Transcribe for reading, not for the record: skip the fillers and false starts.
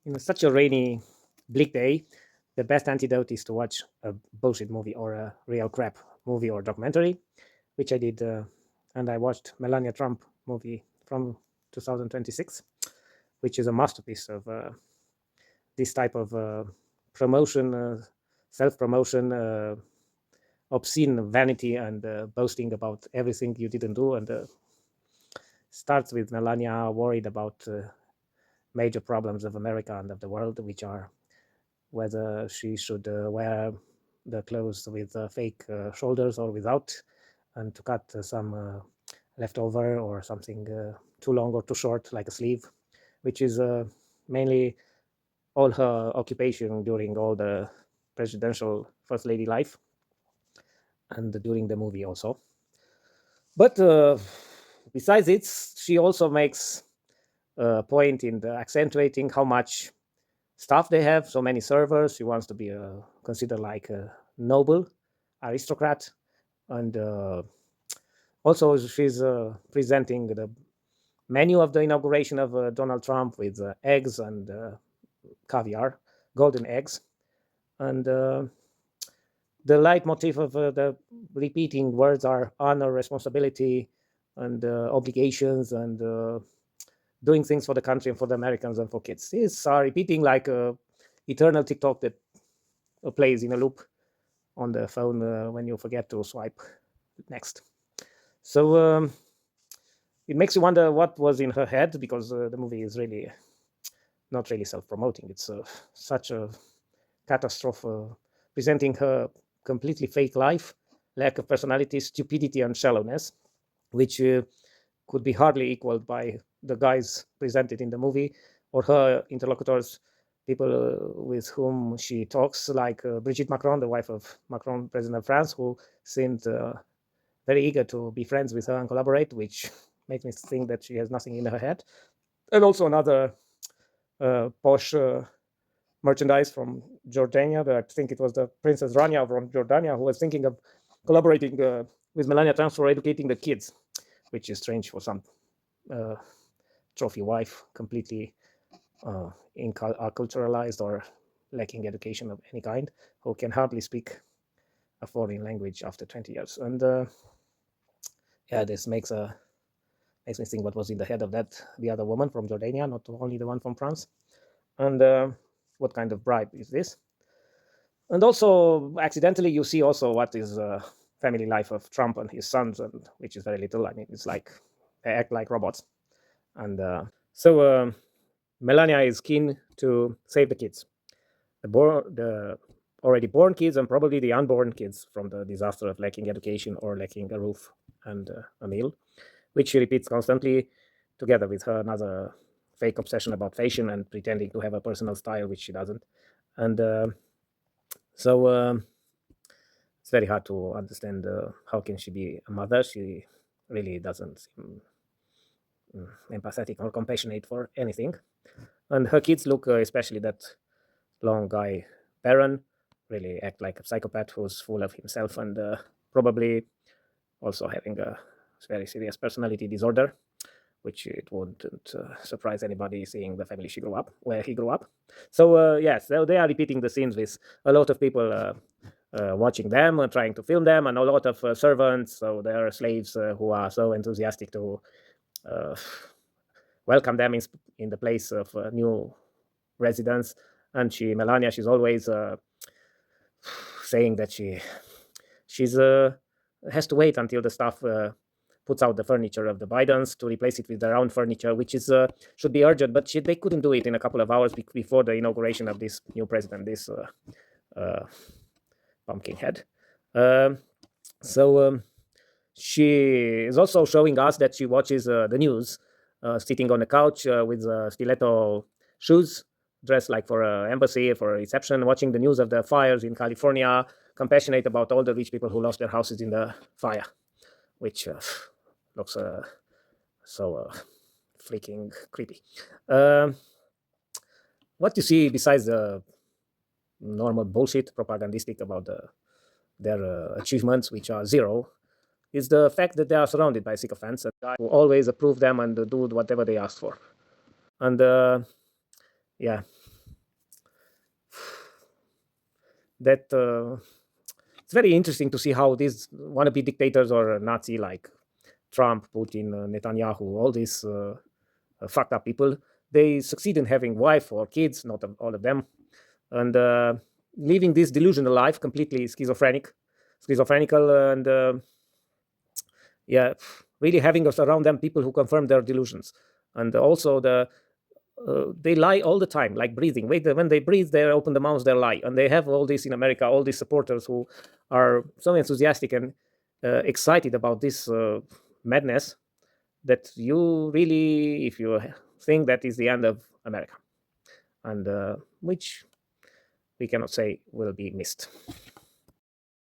In such a rainy, bleak day, the best antidote is to watch a bullshit movie or a real crap movie or documentary, which I did. And I watched Melania Trump movie from 2026, which is a masterpiece of this type of promotion, self-promotion, obscene vanity, and boasting about everything you didn't do. And starts with Melania worried about major problems of America and of the world, which are whether she should wear the clothes with fake shoulders or without, and to cut some leftover or something too long or too short, like a sleeve, which is mainly all her occupation during all the presidential first lady life and during the movie also. But besides it, she also makes a point in accentuating how much staff they have, so many servers. She wants to be considered like a noble aristocrat, and also she's presenting the menu of the inauguration of Donald Trump with eggs and caviar, golden eggs, and the leitmotif of the repeating words are honor, responsibility, and obligations, and doing things for the country and for the Americans and for kids. These are repeating like eternal TikTok that plays in a loop on the phone when you forget to swipe next. So it makes you wonder what was in her head, because the movie is really not really self-promoting. It's such a catastrophe, presenting her completely fake life, lack of personality, stupidity, and shallowness, which could be hardly equaled by the guys presented in the movie or her interlocutors, people with whom she talks, like Brigitte Macron, the wife of Macron, president of France, who seemed very eager to be friends with her and collaborate, which makes me think that she has nothing in her head. And also another posh merchandise from Jordania. I think it was the Princess Rania from Jordania, who was thinking of collaborating with Melania Trump for educating the kids, which is strange for some trophy wife, completely acculturalized or lacking education of any kind, who can hardly speak a foreign language after 20 years. And yeah, this makes me think what was in the head of the other woman from Jordania, not only the one from France. And what kind of bribe is this? And also, accidentally, you see also what is family life of Trump and his sons, and which is very little. I mean, it's like they act like robots. And so Melania is keen to save the kids, the already born kids, and probably the unborn kids from the disaster of lacking education or lacking a roof and a meal, which she repeats constantly, together with her another fake obsession about fashion and pretending to have a personal style, which she doesn't. And so it's very hard to understand how can she be a mother. She really doesn't seem empathetic or compassionate for anything. And her kids look, especially that long guy Baron, really act like a psychopath who's full of himself and probably also having a very serious personality disorder, which it wouldn't surprise anybody seeing the family she grew up, where he grew up. So yes, so they are repeating the scenes with a lot of people watching them, trying to film them, and a lot of servants. So there are slaves who are so enthusiastic to welcome them in the place of new residents. And Melania, she's always saying that she's has to wait until the staff puts out the furniture of the Bidens to replace it with their own furniture, which is should be urgent, but they couldn't do it in a couple of hours before the inauguration of this new president, this pumpkin head. So she is also showing us that she watches the news, sitting on the couch with stiletto shoes, dressed like for an embassy, for a reception, watching the news of the fires in California, compassionate about all the rich people who lost their houses in the fire, which looks so freaking creepy. What you see besides the normal bullshit propagandistic about their achievements, which are zero, is the fact that they are surrounded by sycophants who always approve them and do whatever they ask for. And yeah, that it's very interesting to see how these wannabe dictators or Nazi like Trump, Putin, Netanyahu, all these fucked up people, they succeed in having wife or kids, not all of them, and living this delusional life, completely schizophrenical, and yeah, really having us around them people who confirm their delusions, and also they lie all the time, like breathing. When they breathe, they open the mouths, they lie, and they have all this in America. All these supporters who are so enthusiastic and excited about this madness that you really, if you think that is the end of America, and which we cannot say will be missed.